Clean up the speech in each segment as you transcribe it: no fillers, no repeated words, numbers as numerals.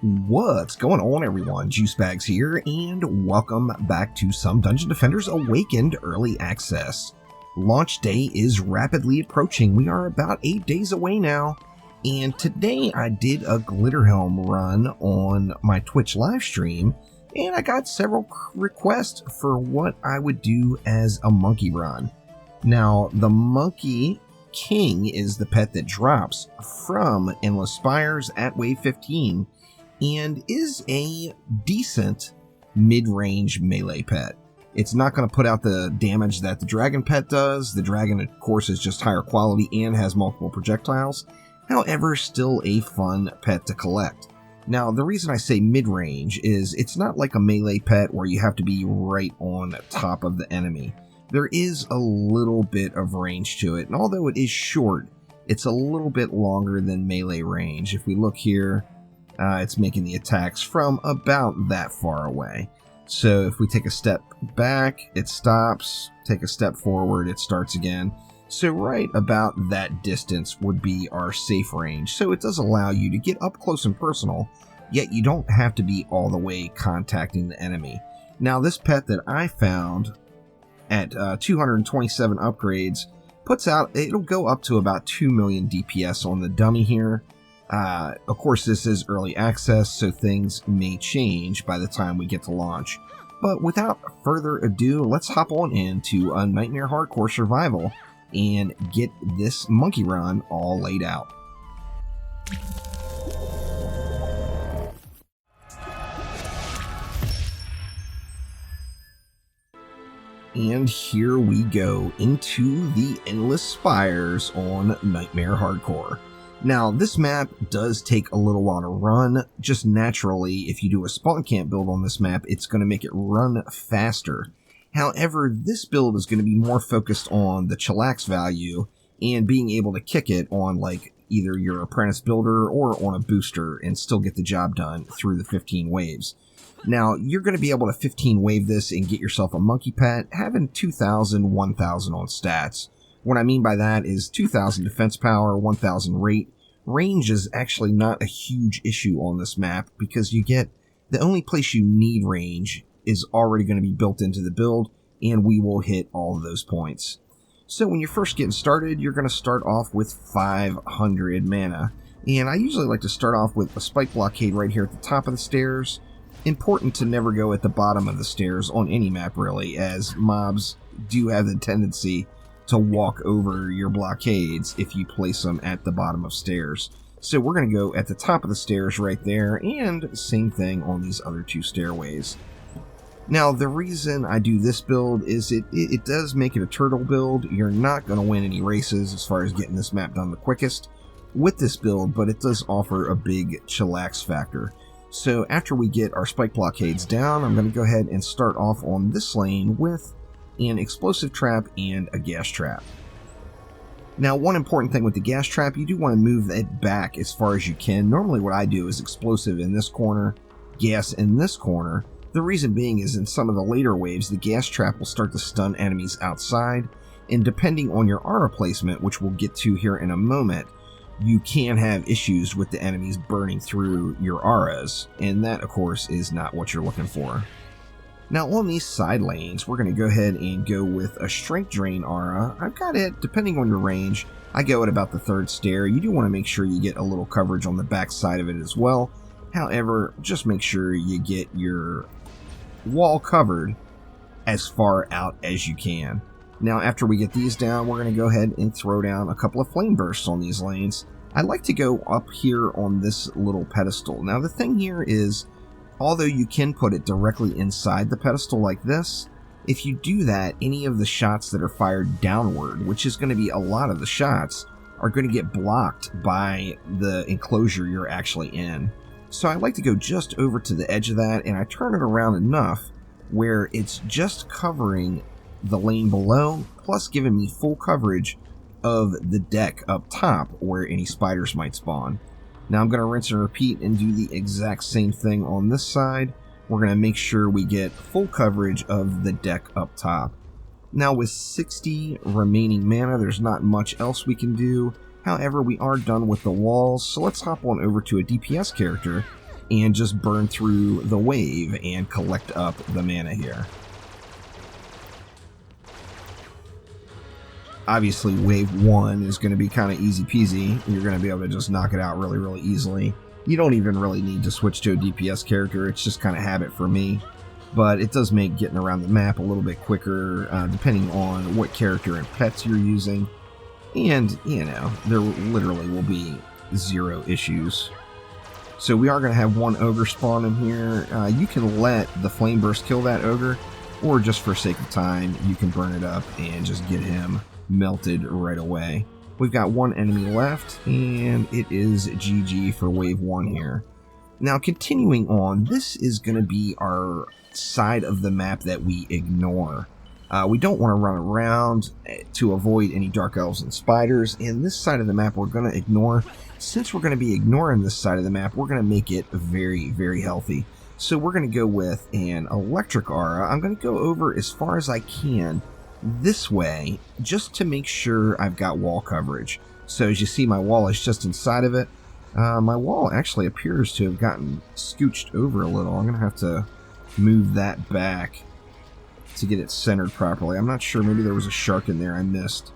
What's going on, everyone? Juicebags here, and welcome back to some Dungeon Defenders Awakened Early Access. Launch day is rapidly approaching. We are about 8 days away now, and today I did a Glitterhelm run on my Twitch live stream, and I got several requests for what I would do as a monkey run. Now, the Monkey King is the pet that drops from Endless Spires at Wave 15, and is a decent mid-range melee pet. It's not going to put out the damage that the dragon pet does. The dragon, of course, is just higher quality and has multiple projectiles. However, still a fun pet to collect. Now, the reason I say mid-range is it's not like a melee pet where you have to be right on top of the enemy. There is a little bit of range to it, and although it is short, it's a little bit longer than melee range. If we look here, it's making the attacks from about that far away. So if we take a step back, it stops. Take a step forward, it starts again. So right about that distance would be our safe range. So it does allow you to get up close and personal, yet you don't have to be all the way contacting the enemy. Now, this pet that I found at 227 upgrades puts out, it'll go up to about 2 million DPS on the dummy here. Of course, this is early access, so things may change by the time we get to launch. But without further ado, let's hop on into a Nightmare Hardcore Survival and get this monkey run all laid out. And here we go into the Endless Spires on Nightmare Hardcore. Now, this map does take a little while to run. Just naturally, if you do a spawn camp build on this map, it's going to make it run faster. However, this build is going to be more focused on the chillax value and being able to kick it on like either your apprentice builder or on a booster and still get the job done through the 15 waves. Now, you're going to be able to 15 wave this and get yourself a monkey pet, having 2,000, 1,000 on stats. What I mean by that is 2,000 defense power, 1,000 rate. Range is actually not a huge issue on this map because you get the only place you need range is already going to be built into the build, and we will hit all of those points. So when you're first getting started, you're going to start off with 500 mana. And I usually like to start off with a spike blockade right here at the top of the stairs. Important to never go at the bottom of the stairs on any map really, as mobs do have the tendency to walk over your blockades if you place them at the bottom of stairs. So we're going to go at the top of the stairs right there, and same thing on these other two stairways. Now, the reason I do this build is it does make it a turtle build. You're not going to win any races as far as getting this map done the quickest with this build, but it does offer a big chillax factor. So after we get our spike blockades down, I'm going to go ahead and start off on this lane with an explosive trap and a gas trap. Now, one important thing with the gas trap, you do want to move it back as far as you can. Normally what I do is explosive in this corner, gas in this corner. The reason being is in some of the later waves, the gas trap will start to stun enemies outside, and depending on your aura placement, which we'll get to here in a moment, you can have issues with the enemies burning through your auras, and that, of course, is not what you're looking for. Now, on these side lanes, we're going to go ahead and go with a Strength Drain aura. I've got it, depending on your range, I go at about the third stair. You do want to make sure you get a little coverage on the back side of it as well. However, just make sure you get your wall covered as far out as you can. Now, after we get these down, we're going to go ahead and throw down a couple of flame bursts on these lanes. I like to go up here on this little pedestal. Now, the thing here is, although you can put it directly inside the pedestal like this, if you do that, any of the shots that are fired downward, which is going to be a lot of the shots, are going to get blocked by the enclosure you're actually in. So I like to go just over to the edge of that, and I turn it around enough where it's just covering the lane below, plus giving me full coverage of the deck up top where any spiders might spawn. Now I'm going to rinse and repeat and do the exact same thing on this side. We're going to make sure we get full coverage of the deck up top. Now with 60 remaining mana, there's not much else we can do. However, we are done with the walls, so let's hop on over to a DPS character and just burn through the wave and collect up the mana here. Obviously, wave 1 is going to be kind of easy peasy. You're going to be able to just knock it out really, really easily. You don't even really need to switch to a DPS character. It's just kind of habit for me. But it does make getting around the map a little bit quicker, depending on what character and pets you're using. And, you know, there literally will be 0 issues. So we are going to have one ogre spawn in here. You can let the flame burst kill that ogre, or just for sake of time, you can burn it up and just get him melted right away. We've got one enemy left, and it is GG for wave 1 here. Now, continuing on, this is going to be our side of the map that we ignore. We don't want to run around to avoid any dark elves and spiders, and this side of the map we're going to ignore. Since we're going to be ignoring this side of the map, we're going to make it very, very healthy. So we're going to go with an electric aura. I'm going to go over as far as I can this way, just to make sure I've got wall coverage. So as you see, my wall is just inside of it. My wall actually appears to have gotten scooched over a little. I'm going to have to move that back to get it centered properly. I'm not sure, maybe there was a shark in there I missed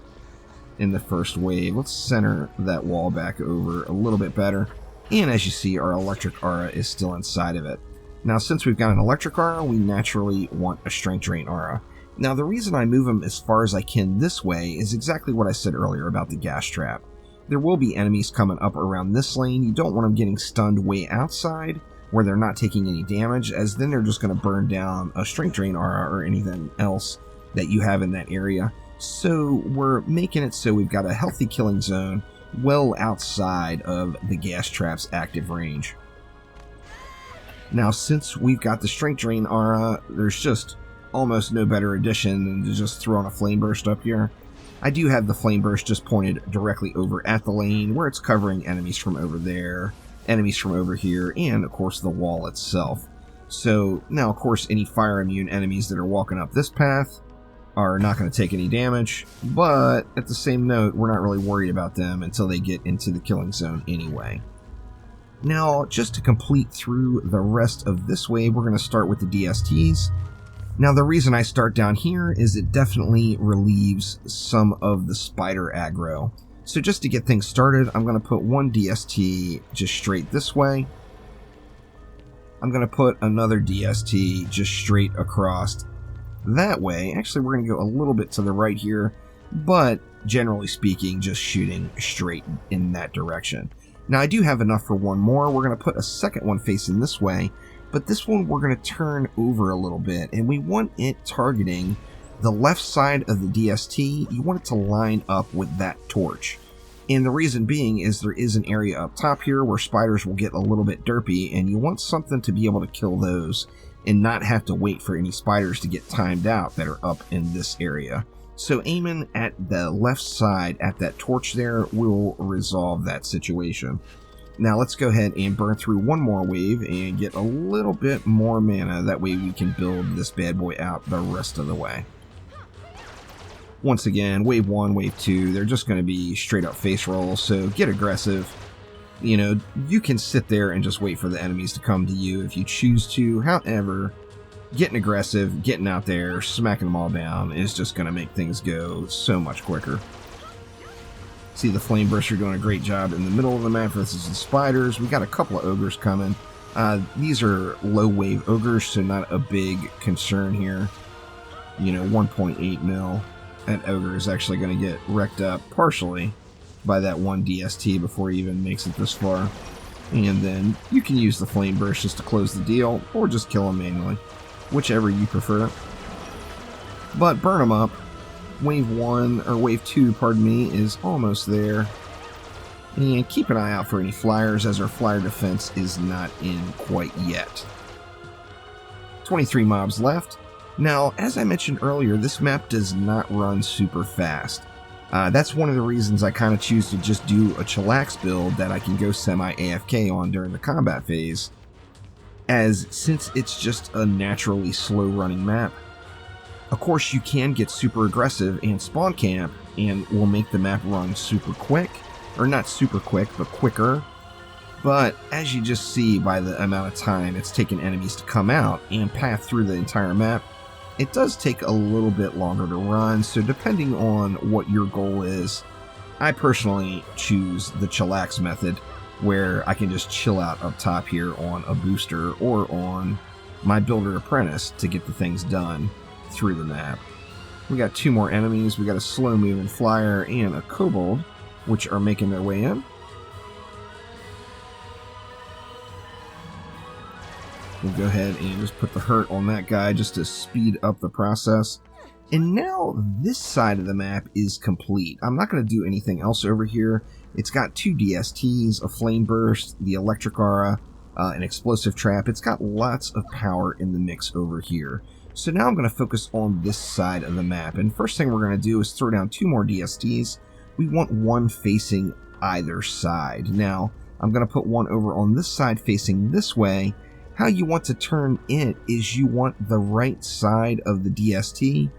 in the first wave. Let's center that wall back over a little bit better. And as you see, our electric aura is still inside of it. Now, since we've got an electric aura, we naturally want a strength drain aura. Now, the reason I move them as far as I can this way is exactly what I said earlier about the gas trap. There will be enemies coming up around this lane. You don't want them getting stunned way outside where they're not taking any damage, as then they're just going to burn down a strength drain aura or anything else that you have in that area. So we're making it so we've got a healthy killing zone well outside of the gas trap's active range. Now, since we've got the strength drain aura, there's just almost no better addition than to just throw on a flame burst up here. I do have the flame burst just pointed directly over at the lane, where it's covering enemies from over there, enemies from over here, and of course the wall itself. So now, of course, any fire immune enemies that are walking up this path are not going to take any damage, but at the same note, we're not really worried about them until they get into the killing zone anyway. Now, just to complete through the rest of this wave, we're going to start with the DSTs. Now, the reason I start down here is it definitely relieves some of the spider aggro. So just to get things started, I'm going to put one DST just straight this way. I'm going to put another DST just straight across that way. Actually, we're going to go a little bit to the right here, but generally speaking, just shooting straight in that direction. Now, I do have enough for one more. We're going to put a second one facing this way, but this one we're going to turn over a little bit, and we want it targeting the left side of the DST. You want it to line up with that torch. And the reason being is there is an area up top here where spiders will get a little bit derpy, and you want something to be able to kill those and not have to wait for any spiders to get timed out that are up in this area. So aiming at the left side at that torch there will resolve that situation. Now let's go ahead and burn through one more wave and get a little bit more mana. That way we can build this bad boy out the rest of the way. Once again, wave 1, wave 2, they're just going to be straight up face rolls, so get aggressive. You know, you can sit there and just wait for the enemies to come to you if you choose to. However, getting aggressive, getting out there, smacking them all down is just going to make things go so much quicker. See, the Flame Burster doing a great job in the middle of the map versus the spiders. We got a couple of ogres coming. These are low wave ogres, so not a big concern here. You know, 1.8 mil. That ogre is actually going to get wrecked up partially by that one DST before he even makes it this far. And then you can use the Flame Burst just to close the deal, or just kill him manually, whichever you prefer. But burn him up. Wave 1, or wave 2, pardon me, is almost there. And keep an eye out for any flyers, as our flyer defense is not in quite yet. 23 mobs left. Now, as I mentioned earlier, this map does not run super fast. That's one of the reasons I kind of choose to just do a chillax build that I can go semi-AFK on during the combat phase, as since it's just a naturally slow running map. Of course, you can get super aggressive and spawn camp, and will make the map run super quick, or not super quick, but quicker. But as you just see by the amount of time it's taken enemies to come out and path through the entire map, it does take a little bit longer to run, so depending on what your goal is, I personally choose the chillax method, where I can just chill out up top here on a booster or on my builder apprentice to get the things done through the map. We got 2 more enemies. We got a slow moving flyer and a kobold, which are making their way in. We'll go ahead and just put the hurt on that guy just to speed up the process. And now this side of the map is complete. I'm not going to do anything else over here. It's got 2 DSTs, a flame burst, the electric aura, an explosive trap. It's got lots of power in the mix over here. So now I'm going to focus on this side of the map. And first thing we're going to do is throw down 2 more DSTs. We want one facing either side. Now, I'm going to put one over on this side facing this way. How you want to turn it is you want the right side of the DST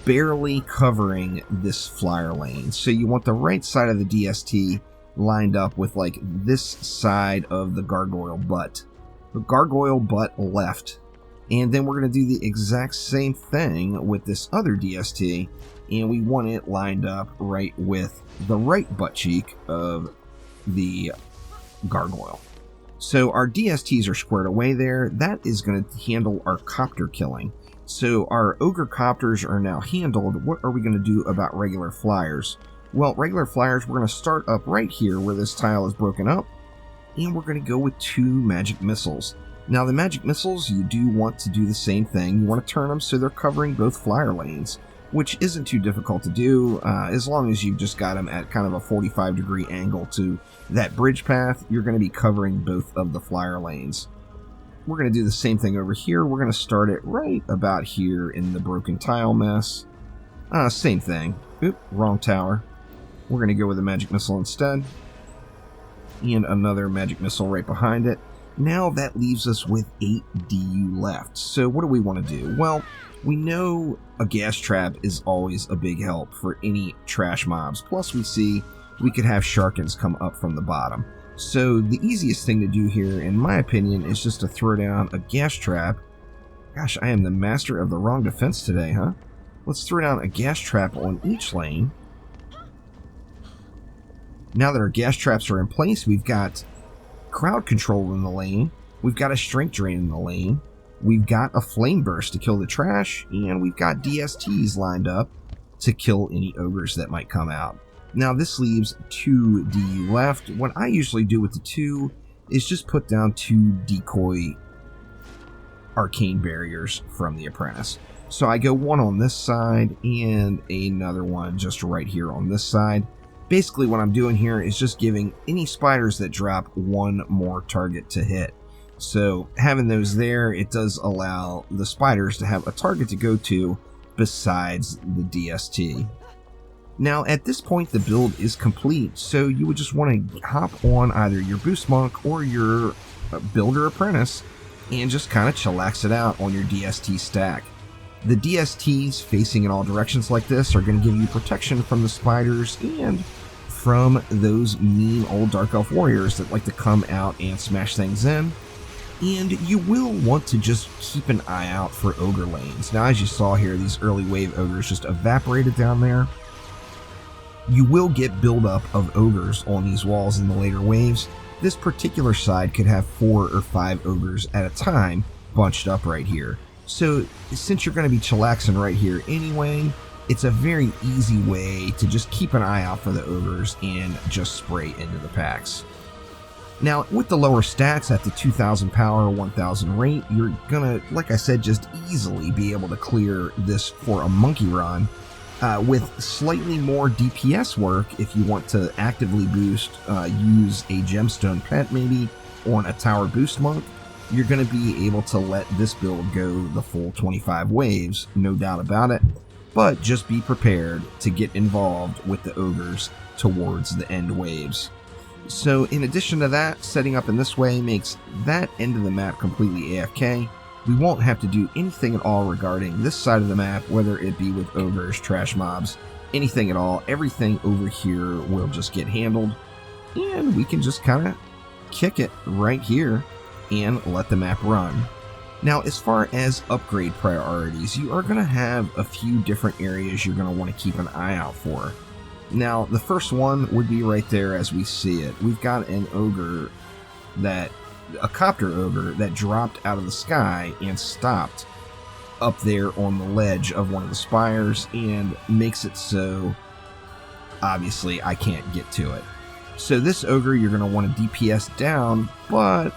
barely covering this flyer lane. So you want the right side of the DST lined up with like this side of the gargoyle butt. The gargoyle butt left. And then we're going to do the exact same thing with this other DST, and we want it lined up right with the right butt cheek of the gargoyle. So our DSTs are squared away there. That is going to handle our copter killing. So our ogre copters are now handled. What are we going to do about regular flyers? Well, regular flyers, we're going to start up right here where this tile is broken up, and we're going to go with 2 magic missiles. Now the magic missiles, you do want to do the same thing. You want to turn them so they're covering both flyer lanes, which isn't too difficult to do. As long as you've just got them at kind of a 45-degree angle to that bridge path, you're going to be covering both of the flyer lanes. We're going to do the same thing over here. We're going to start it right about here in the broken tile mess. Same thing. Oop, wrong tower. We're going to go with a magic missile instead. And another magic missile right behind it. Now that leaves us with 8 DU left. So what do we want to do? Well, we know a gas trap is always a big help for any trash mobs. Plus we see we could have Sharkins come up from the bottom. So the easiest thing to do here, in my opinion, is just to throw down a gas trap. Gosh, I am the master of the wrong defense today, huh? Let's throw down a gas trap on each lane. Now that our gas traps are in place, we've got crowd control in the lane, we've got a strength drain in the lane, we've got a flame burst to kill the trash, and we've got DSTs lined up to kill any ogres that might come out. Now this leaves 2 DU left. What I usually do with the 2 is just put down 2 decoy arcane barriers from the apprentice. So I go one on this side and another one just right here on this side. Basically what I'm doing here is just giving any spiders that drop one more target to hit. So having those there, it does allow the spiders to have a target to go to besides the DST. Now at this point the build is complete, so you would just want to hop on either your boost monk or your builder apprentice and just kind of chillax it out on your DST stack. The DSTs facing in all directions like this are going to give you protection from the spiders and from those mean old Dark Elf warriors that like to come out and smash things in. And you will want to just keep an eye out for ogre lanes. Now as you saw here, these early wave ogres just evaporated down there. You will get buildup of ogres on these walls in the later waves. This particular side could have 4 or 5 ogres at a time bunched up right here. So since you're going to be chillaxing right here anyway, it's a very easy way to just keep an eye out for the ogres and just spray into the packs. Now with the lower stats at the 2000 power, 1000 rate, you're going to, like I said, just easily be able to clear this for a monkey run. With slightly more DPS work, if you want to actively boost, use a gemstone pet maybe on a tower boost monk, you're going to be able to let this build go the full 25 waves, no doubt about it. But just be prepared to get involved with the ogres towards the end waves. So in addition to that, setting up in this way makes that end of the map completely AFK. We won't have to do anything at all regarding this side of the map, whether it be with ogres, trash mobs, anything at all. Everything over here will just get handled, and we can just kind of kick it right here and let the map run. Now, as far as upgrade priorities, you are going to have a few different areas you're going to want to keep an eye out for. Now, the first one would be right there as we see it. We've got an ogre a copter ogre that dropped out of the sky and stopped up there on the ledge of one of the spires and makes it so obviously I can't get to it. So this ogre you're going to want to DPS down, but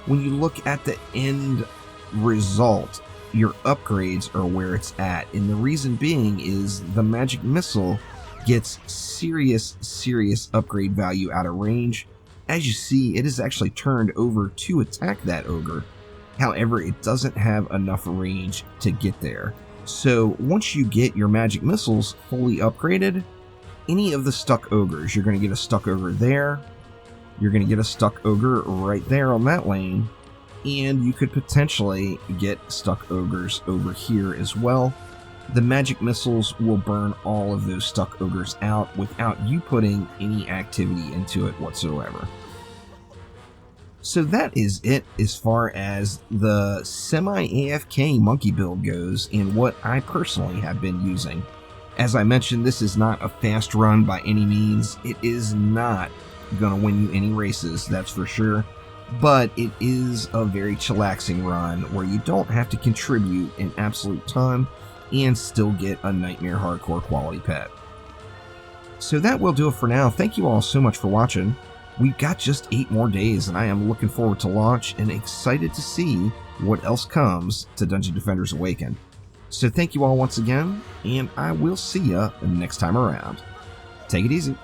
when you look at the end result, your upgrades are where it's at, and the reason being is the magic missile gets serious upgrade value out of range. As you see, it is actually turned over to attack that ogre. However, it doesn't have enough range to get there. So once you get your magic missiles fully upgraded, any of the stuck ogres, you're going to get a stuck ogre there, you're going to get a stuck ogre right there on that lane, and you could potentially get stuck ogres over here as well. The magic missiles will burn all of those stuck ogres out without you putting any activity into it whatsoever. So that is it as far as the semi-AFK monkey build goes and what I personally have been using. As I mentioned, this is not a fast run by any means. It is not going to win you any races, that's for sure. But it is a very chillaxing run where you don't have to contribute an absolute ton and still get a Nightmare Hardcore quality pet. So that will do it for now. Thank you all so much for watching. We've got just 8 more days and I am looking forward to launch and excited to see what else comes to Dungeon Defenders Awakened. So thank you all once again, and I will see ya next time around. Take it easy.